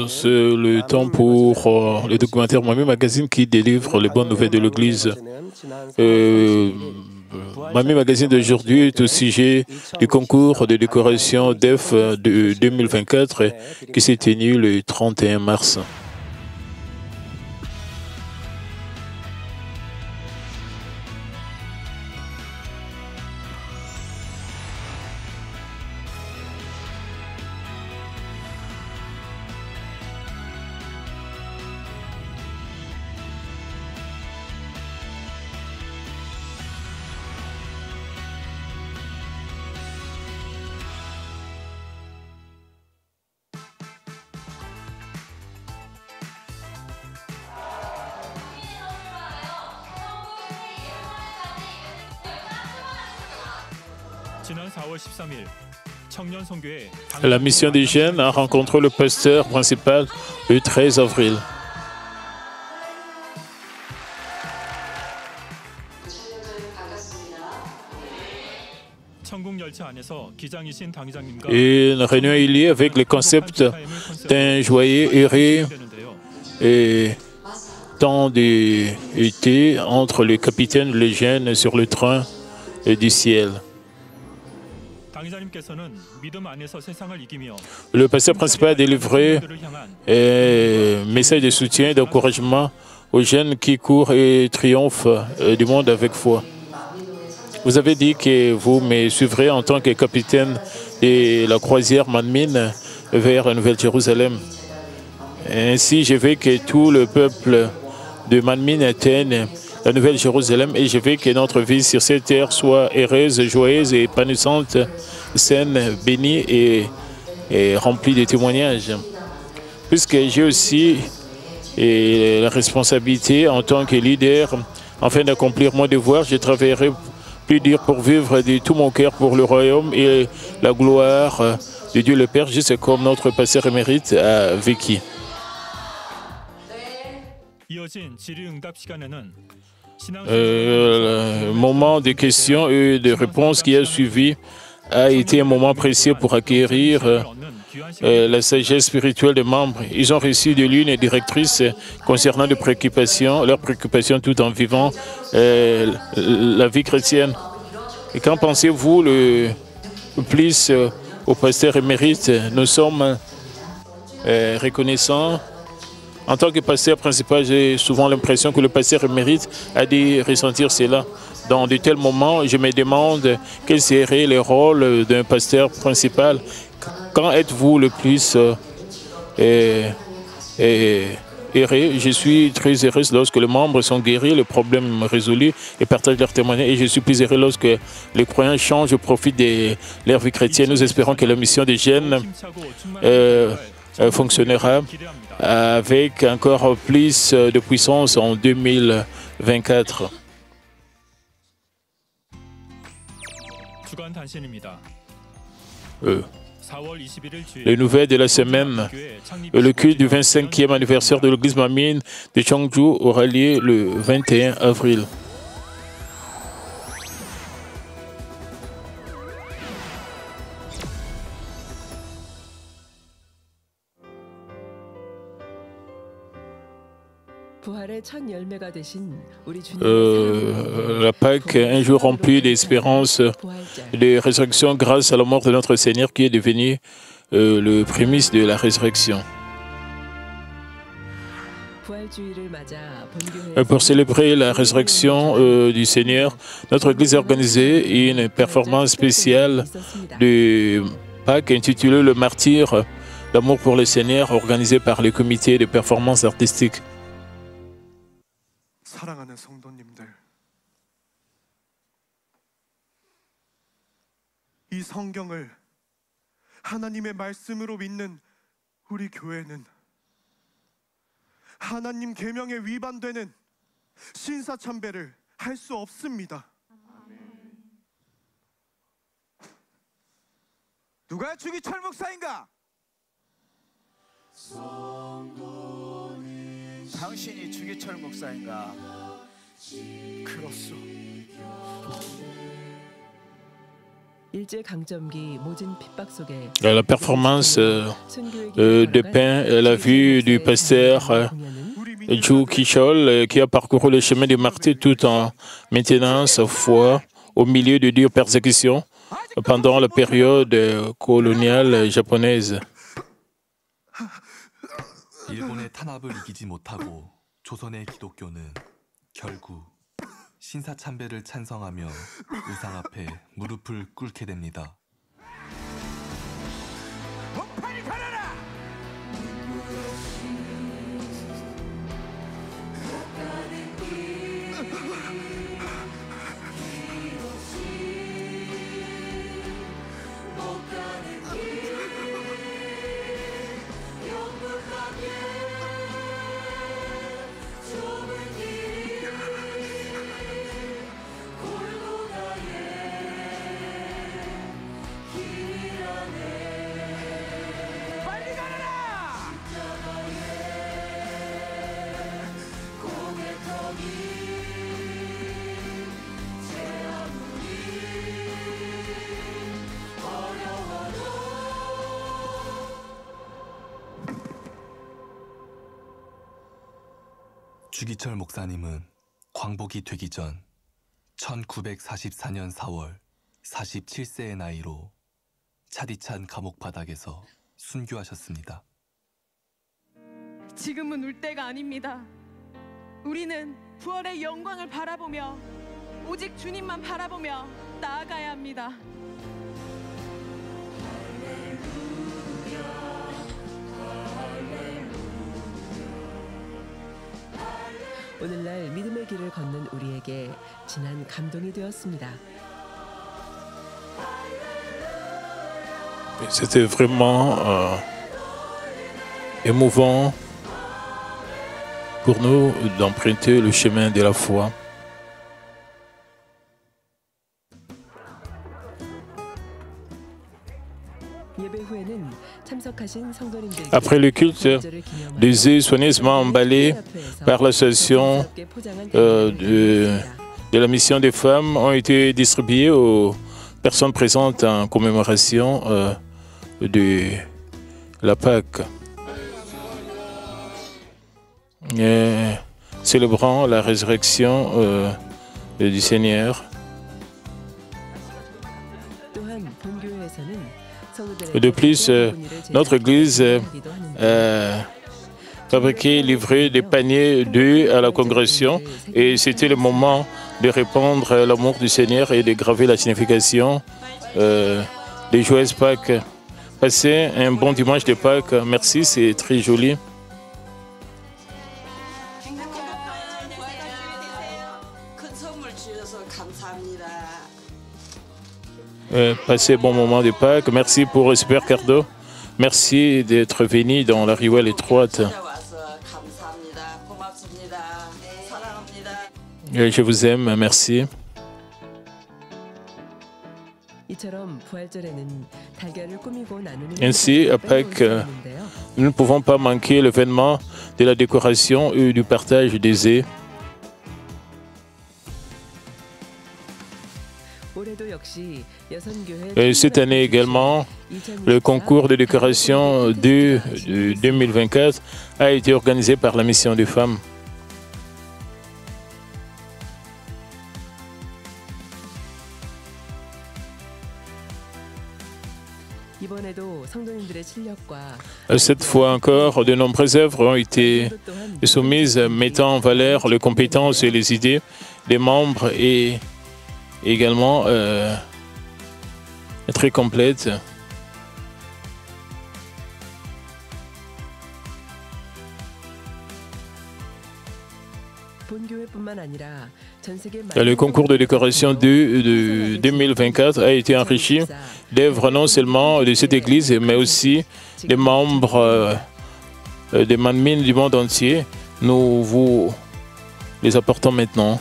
C'est le temps pour le documentaire Mami Magazine qui délivre les bonnes nouvelles de l'Église. Mami Magazine d'aujourd'hui est au sujet du concours de décoration DEF de 2024 qui s'est tenu le 31 mars. La mission des jeunes a rencontré le pasteur principal le 13 avril. Et une réunion est liée avec le concept d'un joyeux heureux et temps d'été entre le capitaine et les jeunes sur le train du ciel. Le pasteur principal a délivré un message de soutien et d'encouragement aux jeunes qui courent et triomphent du monde avec foi. Vous avez dit que vous me suivrez en tant que capitaine de la croisière Manmin vers la Nouvelle-Jérusalem. Ainsi, je veux que tout le peuple de Manmin atteigne la Nouvelle-Jérusalem et je veux que notre vie sur cette terre soit heureuse, joyeuse et épanouissante, saine, bénie et remplie de témoignages. Puisque j'ai aussi la responsabilité en tant que leader, afin d'accomplir mon devoir, je travaillerai plus dur pour vivre de tout mon cœur pour le royaume et la gloire de Dieu le Père, juste comme notre pasteur émérite a vécu. Le moment de questions et de réponses qui a suivi a été un moment précieux pour acquérir la sagesse spirituelle des membres. Ils ont reçu de l'une directrice concernant leurs préoccupations tout en vivant la vie chrétienne. Et qu'en pensez-vous le plus au pasteur émérite? Nous sommes reconnaissants. En tant que pasteur principal, j'ai souvent l'impression que le pasteur émérite a dû ressentir cela. Dans de tels moments, je me demande quel serait le rôle d'un pasteur principal. Quand êtes-vous le plus heureux? Je suis très heureuse lorsque les membres sont guéris, les problèmes résolus et partagent leurs témoignages. Et je suis plus heureux lorsque les croyants changent et profitent de leur vie chrétienne. Nous espérons que la mission des jeunes fonctionnera avec encore plus de puissance en 2024. Les nouvelles de la semaine. Le culte du 25e anniversaire de l'église Manmin de Cheongju aura lieu le 21 avril. La Pâque, un jour rempli d'espérance, de résurrection grâce à la mort de notre Seigneur qui est devenu le prémisse de la résurrection. Pour célébrer la résurrection du Seigneur, notre Église a organisé une performance spéciale de Pâques intitulée Le Martyr, l'amour pour le Seigneur, organisée par le comité de performance artistique. 사랑하는 성도님들, 이 성경을 하나님의 말씀으로 믿는 우리 교회는 하나님 계명에 위반되는 신사참배를 할 수 없습니다. 누가 주기철 목사인가? 당신이 주기철 목사인가? 그렇소. La performance de pain, la vue du pasteur Ju Ki-chol qui a parcouru le chemin du martyr tout en maintenant sa foi au milieu de dures persécutions pendant la période coloniale japonaise. 일본의 탄압을 이기지 못하고 조선의 기독교는 결국 신사참배를 찬성하며 우상 앞에 무릎을 꿇게 됩니다. 빨리 가라라! 주기철 목사님은 광복이 되기 전 1944년 4월 47세의 나이로 차디찬 감옥 바닥에서 순교하셨습니다. 지금은 울 때가 아닙니다. 우리는 부활의 영광을 바라보며 오직 주님만 바라보며 나아가야 합니다. 오늘날 믿음의 길을 걷는 우리에게 진한 감동이 되었습니다. C'était vraiment émouvant pour nous d'emprunter le chemin de la foi. Après le culte, des œufs soigneusement emballés par l'association de la mission des femmes ont été distribués aux personnes présentes en commémoration de la Pâque. Célébrant la résurrection du Seigneur. De plus, notre Église fabriquait et livrait des paniers d'œufs à la congrégation et c'était le moment de répandre l'amour du Seigneur et de graver la signification des joyeuses Pâques. Passez un bon dimanche de Pâques. Merci, c'est très joli. Passez un bon moment de Pâques. Merci pour le super cadeau. Merci d'être venu dans la ruelle étroite. Je vous aime, merci. Ainsi, à Pâques, nous ne pouvons pas manquer l'événement de la décoration et du partage des œufs. Et cette année également, le concours de décoration de 2024 a été organisé par la mission des femmes. Cette fois encore, de nombreuses œuvres ont été soumises, mettant en valeur les compétences et les idées des membres et également très complète. Le concours de décoration de 2024 a été enrichi d'œuvres non seulement de cette église, mais aussi des membres des manmines du monde entier. Nous vous les apportons maintenant.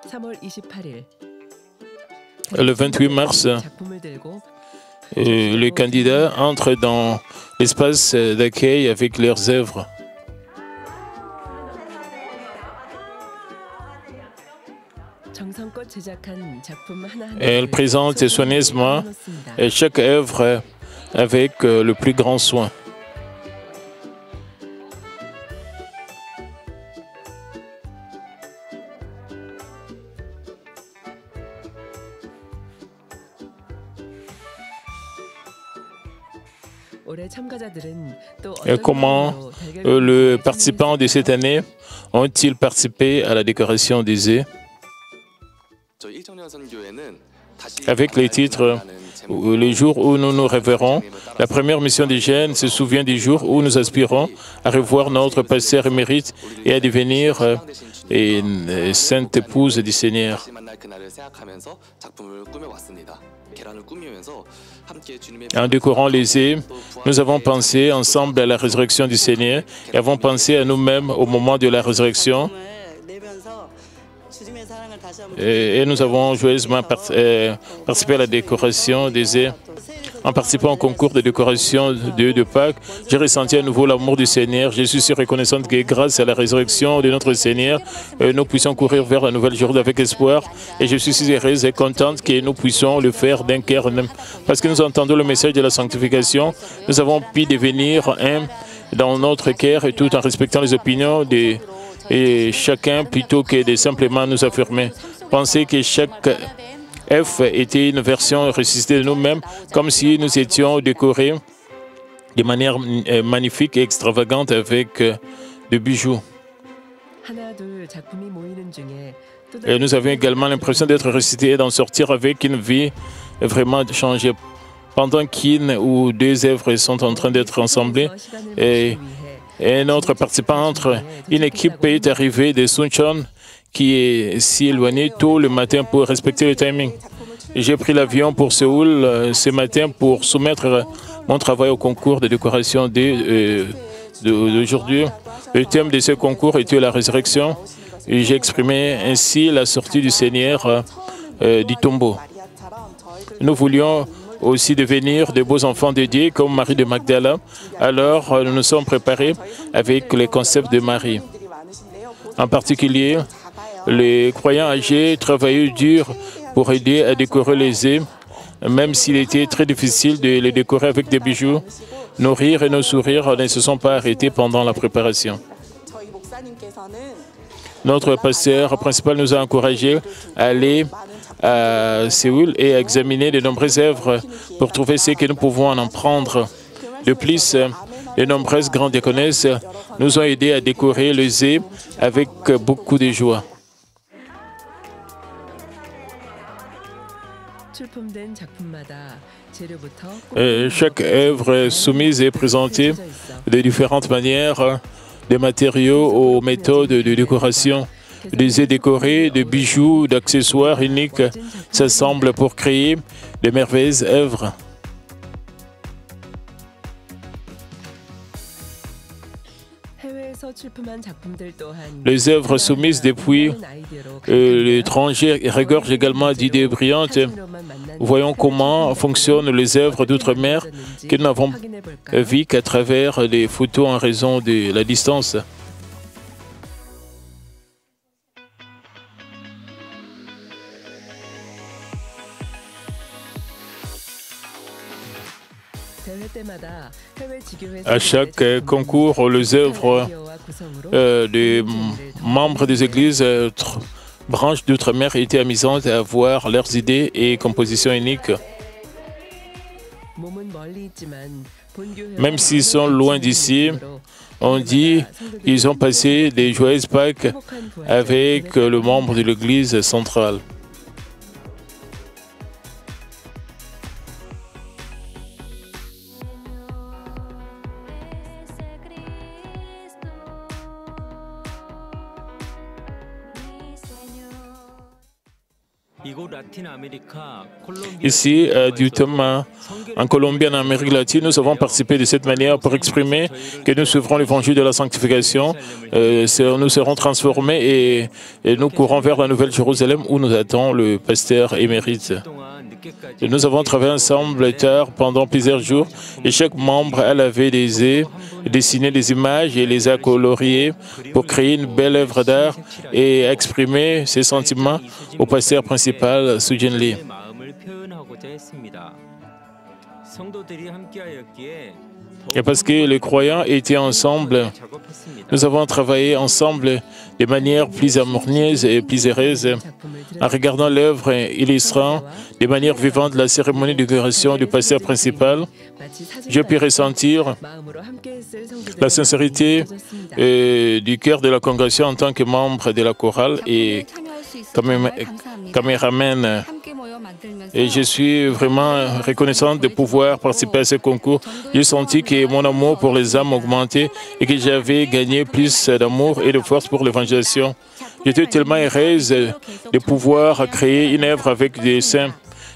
3월 28일 Le 28 mars, 작품을 들고 les candidats entrent dans l'espace d'accueil avec leurs œuvres. 정성껏 제작한 작품 하나하나 Elle présente soigneusement chaque œuvre avec le plus grand soin. 올해 참가자들은 또 Et 어떤 comment 방법으로 달걀 les 요리에 participants de cette année ont-ils participé à la décoration des œufs? Avec les titres le jour où nous nous révérons, la première mission des jeunes se souvient du jour où nous aspirons à revoir notre pasteur émérite et à devenir une sainte épouse du Seigneur. En décorant les œufs, nous avons pensé ensemble à la résurrection du Seigneur et avons pensé à nous-mêmes au moment de la résurrection. Et nous avons joyeusement participé à la décoration des œufs. En participant au concours de décoration de Pâques, j'ai ressenti à nouveau l'amour du Seigneur. Je suis si reconnaissante que grâce à la résurrection de notre Seigneur, nous puissions courir vers la nouvelle journée avec espoir. Et je suis si heureuse et contente que nous puissions le faire d'un cœur. Parce que nous entendons le message de la sanctification, nous avons pu devenir un dans notre cœur et tout en respectant les opinions de chacun plutôt que de simplement nous affirmer. Pensez que chaque F était une version ressuscitée de nous-mêmes, comme si nous étions décorés de manière magnifique et extravagante avec des bijoux. 하나 둘 작품이 모이는 중에 또 Et nous avions également l'impression d'être ressuscités et d'en sortir avec une vie vraiment changée. Pendant qu'une ou deux œuvres sont en train d'être assemblées, et notre participant entre une équipe est arrivée de Suncheon qui est si éloignée tôt le matin pour respecter le timing. J'ai pris l'avion pour Séoul ce matin pour soumettre mon travail au concours de décoration d'aujourd'hui. Le thème de ce concours était la résurrection et j'ai exprimé ainsi la sortie du Seigneur du tombeau. Nous voulions aussi devenir de beaux enfants de Dieu comme Marie de Magdala. Alors, nous nous sommes préparés avec les concepts de Marie. En particulier, les croyants âgés travaillaient dur pour aider à décorer les œufs, même s'il était très difficile de les décorer avec des bijoux. Nos rires et nos sourires ne se sont pas arrêtés pendant la préparation. Notre pasteur principal nous a encouragés à aller à Séoul et à examiner de nombreuses œuvres pour trouver ce que nous pouvons en prendre. De plus, de nombreuses grandes diaconesses nous ont aidés à décorer les œufs avec beaucoup de joie. 출품된 작품마다 재료부터 Chaque œuvre soumise est présentée de différentes manières, des matériaux aux méthodes de décoration. Des œufs décorés, de bijoux, d'accessoires uniques s'assemblent pour créer de merveilleuses œuvres. 해외에서 출품한 작품들 또한 Les œuvres soumises depuis l'étranger regorgent également d'idées brillantes. Voyons comment fonctionnent les œuvres d'outre-mer que nous n'avons vues qu'à travers les photos en raison de la distance. À chaque concours, les œuvres des membres des églises branches d'outre-mer étaient amusantes à voir leurs idées et compositions uniques. Même s'ils sont loin d'ici, on dit qu'ils ont passé des joyeuses Pâques avec le membre de l'église centrale. Ici, du thème en Colombie, en Amérique latine, nous avons participé de cette manière pour exprimer que nous suivrons l'évangile de la sanctification. Nous serons transformés et nous courons vers la Nouvelle Jérusalem où nous attend le pasteur émérite. Et nous avons travaillé ensemble tard pendant plusieurs jours et chaque membre a lavé des œufs, dessiné des images et les a coloriées pour créer une belle œuvre d'art et exprimer ses sentiments au pasteur principal, Sujin Lee. Et parce que les croyants étaient ensemble, nous avons travaillé ensemble de manière plus harmonieuse et plus heureuse, en regardant l'œuvre illustrant de manière vivante la cérémonie d'inauguration du pasteur principal. J'ai pu ressentir la sincérité du cœur de la congrégation en tant que membre de la chorale et caméraman. Et je suis vraiment reconnaissante de pouvoir participer à ce concours. J'ai senti que mon amour pour les âmes augmentait et que j'avais gagné plus d'amour et de force pour l'évangélisation. J'étais tellement heureuse de pouvoir créer une œuvre avec des saints.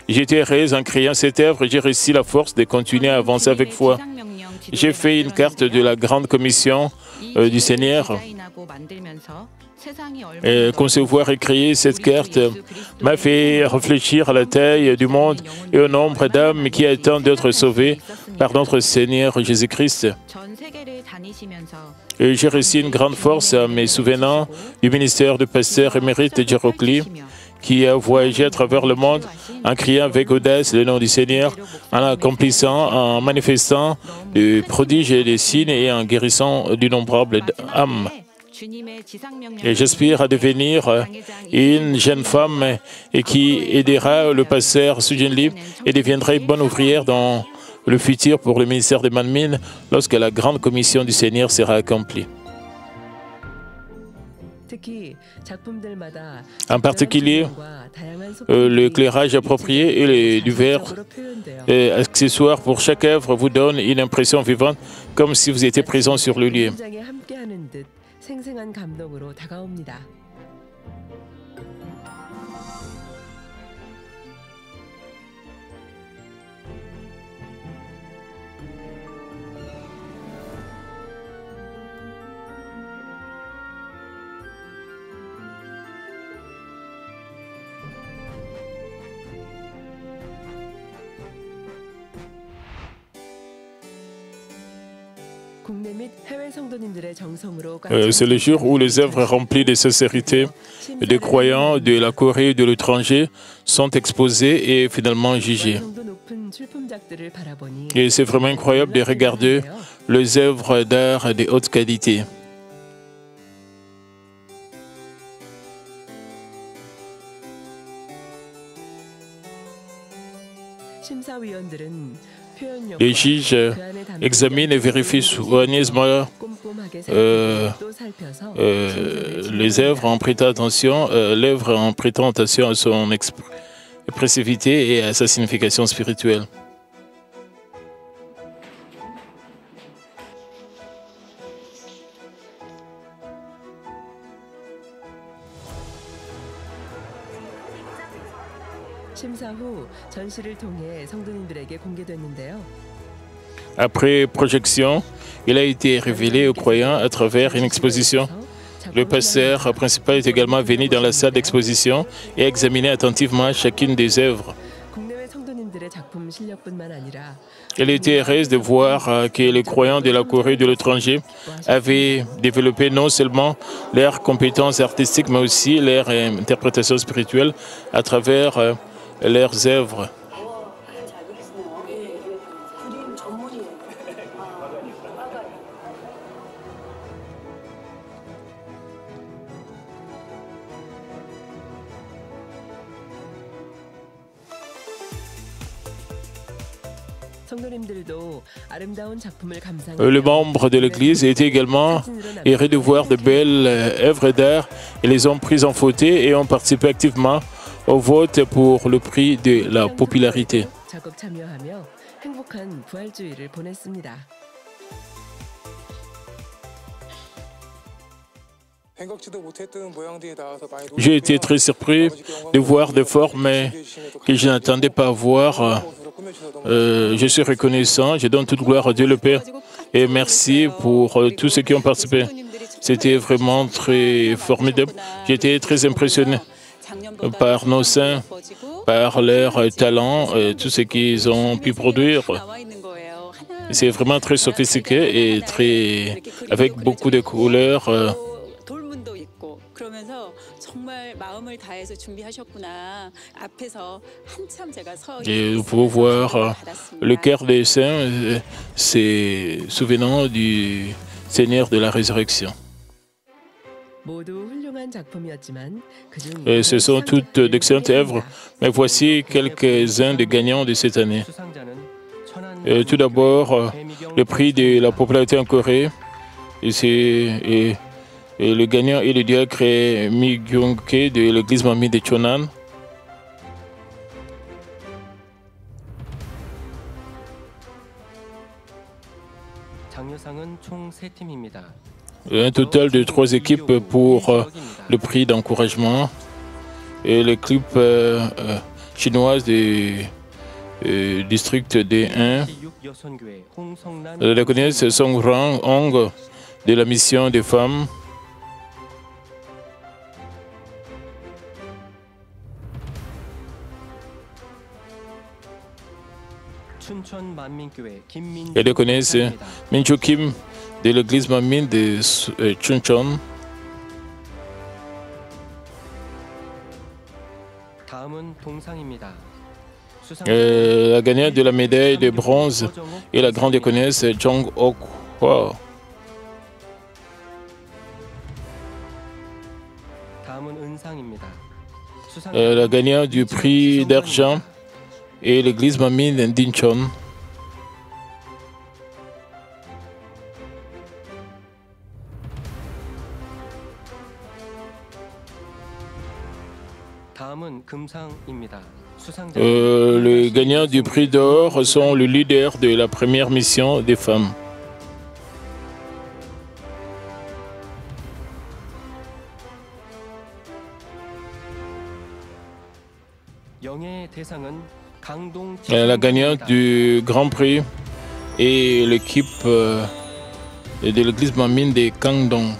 J'étais heureuse en créant cette œuvre et j'ai réussi la force de continuer à avancer avec foi. J'ai fait une carte de la grande commission du Seigneur. Concevoir et créer cette carte m'a fait réfléchir à la taille du monde et au nombre d'âmes qui attendent d'être sauvées par notre Seigneur Jésus-Christ. J'ai reçu une grande force en me souvenant du ministère du pasteur émérite Jerokli, qui a voyagé à travers le monde en criant avec audace le nom du Seigneur, en accomplissant, en manifestant des prodiges et des signes et en guérissant d'innombrables âmes. Et j'aspire à devenir une jeune femme et qui aidera le pasteur Sujin Lee et deviendra une bonne ouvrière dans le futur pour le ministère des Manmin lorsque la grande commission du Seigneur sera accomplie. En particulier, l'éclairage approprié et les divers accessoires pour chaque œuvre vous donnent une impression vivante, comme si vous étiez présent sur le lieu. 생생한 감동으로 다가옵니다. C'est le jour où les œuvres remplies de sincérité des croyants de la Corée et de l'étranger sont exposées et finalement jugées. Et c'est vraiment incroyable de regarder les œuvres d'art de haute qualité. Les juges examinent et vérifient soigneusement les œuvres en prêtant attention, l'œuvre en prêtant attention à son expressivité et à sa signification spirituelle. Après projection, il a été révélé aux croyants à travers une exposition. Le pasteur principal est également venu dans la salle d'exposition et a examiné attentivement chacune des œuvres. Elle était heureuse de voir que les croyants de la Corée et de l'étranger avaient développé non seulement leurs compétences artistiques, mais aussi leur interprétation spirituelle à travers leurs œuvres. Les membres de l'Église étaient également heureux de voir de belles œuvres d'art et les ont prises en photo et ont participé activement au vote pour le prix de la popularité. J'ai été très surpris de voir des formes que je n'attendais pas voir. Je suis reconnaissant, je donne toute gloire à Dieu le Père et merci pour tous ceux qui ont participé. C'était vraiment très formidable. J'ai été très impressionné par nos saints, par leur talent, tout ce qu'ils ont pu produire. C'est vraiment très sophistiqué et très, avec beaucoup de couleurs. Et vous pouvez voir le cœur des saints, c'est souvenant du Seigneur de la résurrection. Et ce sont toutes d'excellentes œuvres, mais voici quelques-uns des gagnants de cette année. Tout d'abord, le prix de la popularité en Corée, et le gagnant est le diacre Mi Gyung-ke de l'église Manmin de Cheonan. Un total de 3 équipes pour le prix d'encouragement. Et l'équipe chinoise du district D1, la connaissance Song Rang Hong de la mission des femmes. Et la connaissance Min Cho Kim de l'église Manmin de Chuncheon. La gagnante de la médaille de bronze et la grande déconnaisse Jong Ok-hwa. La gagnante du prix d'argent et l'église Manmin d'Incheon. Les gagnants du prix d'or sont le leader de la première mission des femmes. La gagnante du Grand Prix est l'équipe de l'église Manmin de Kangdong.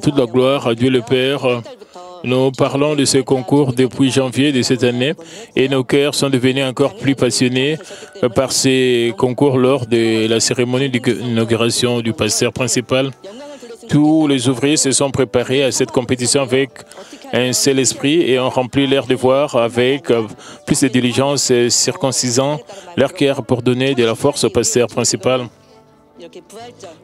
Toute la gloire à Dieu le Père. Nous parlons de ce concours depuis janvier de cette année et nos cœurs sont devenus encore plus passionnés par ces concours lors de la cérémonie d'inauguration du pasteur principal. Tous les ouvriers se sont préparés à cette compétition avec un seul esprit et ont rempli leur devoir avec plus de diligence, circoncisant leur cœur pour donner de la force au pasteur principal.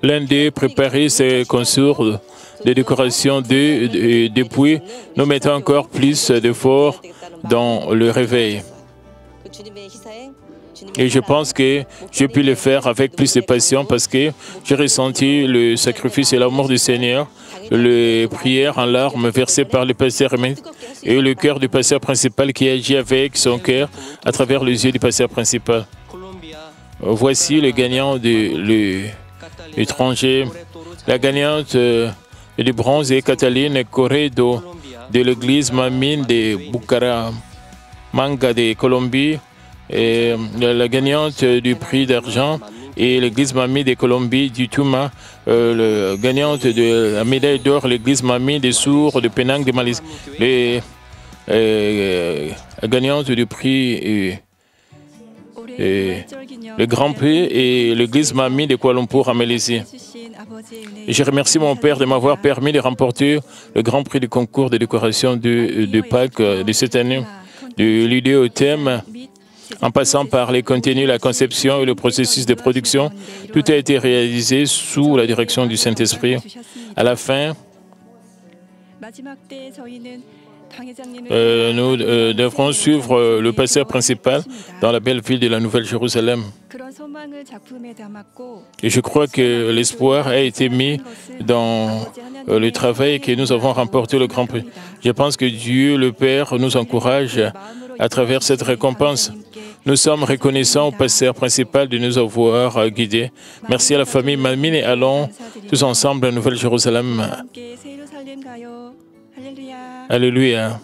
L'un d'eux préparait ses concours de décoration depuis nous mettons encore plus d'efforts dans le réveil. Et je pense que j'ai pu le faire avec plus de passion parce que j'ai ressenti le sacrifice et l'amour du Seigneur, les prières en larmes versées par le pasteur et le cœur du pasteur principal qui agit avec son cœur à travers les yeux du pasteur principal. Voici le gagnant de l'étranger. La gagnante du bronze est Cataline Corredo de l'église Manmin de Bucaramanga de Colombie. Et la gagnante du prix d'argent est l'église Manmin de Colombie du Tuma. La gagnante de la médaille d'or, l'église Manmin des sourds de Penang de Malaisie. La gagnante du prix le Grand Prix et l'église Manmin de Kuala Lumpur en Malaisie. Je remercie mon Père de m'avoir permis de remporter le Grand Prix du concours de décoration de Pâques de cette année. De l'idée au thème, en passant par les contenus, la conception et le processus de production, tout a été réalisé sous la direction du Saint-Esprit. À la fin, nous devrons suivre le pasteur principal dans la belle ville de la Nouvelle-Jérusalem. Et je crois que l'espoir a été mis dans le travail et que nous avons remporté le Grand Prix. Je pense que Dieu, le Père, nous encourage à travers cette récompense. Nous sommes reconnaissants au pasteur principal de nous avoir guidés. Merci à la famille Mamine et allons tous ensemble à Nouvelle-Jérusalem. Alléluia.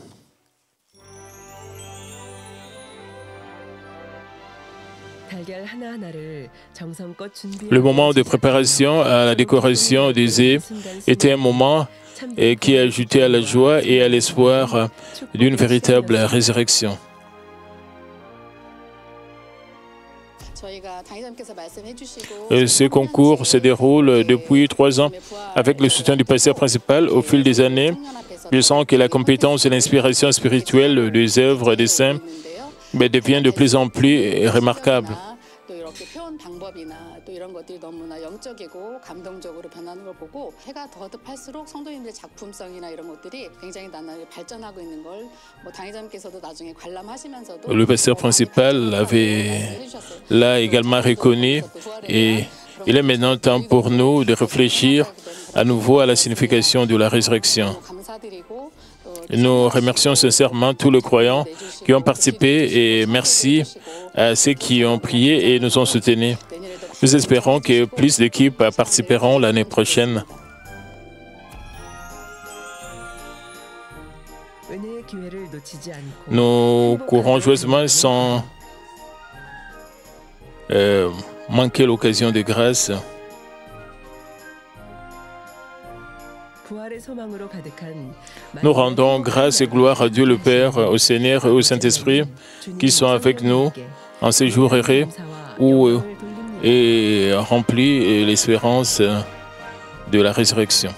Le moment de préparation à la décoration des œufs était un moment qui ajoutait à la joie et à l'espoir d'une véritable résurrection. Ce concours se déroule depuis 3 ans avec le soutien du pasteur principal. Au fil des années, je sens que la compétence et l'inspiration spirituelle des œuvres des saints devient de plus en plus remarquable. Le pasteur principal l'a également reconnu et il est maintenant temps pour nous de réfléchir à nouveau à la signification de la résurrection. Nous remercions sincèrement tous les croyants qui ont participé et merci à ceux qui ont prié et nous ont soutenus. Nous espérons que plus d'équipes participeront l'année prochaine. Nous courons joyeusement sans manquer l'occasion de grâce. Nous rendons grâce et gloire à Dieu le Père, au Seigneur et au Saint-Esprit qui sont avec nous en ces jours heureux où est remplie l'espérance de la résurrection.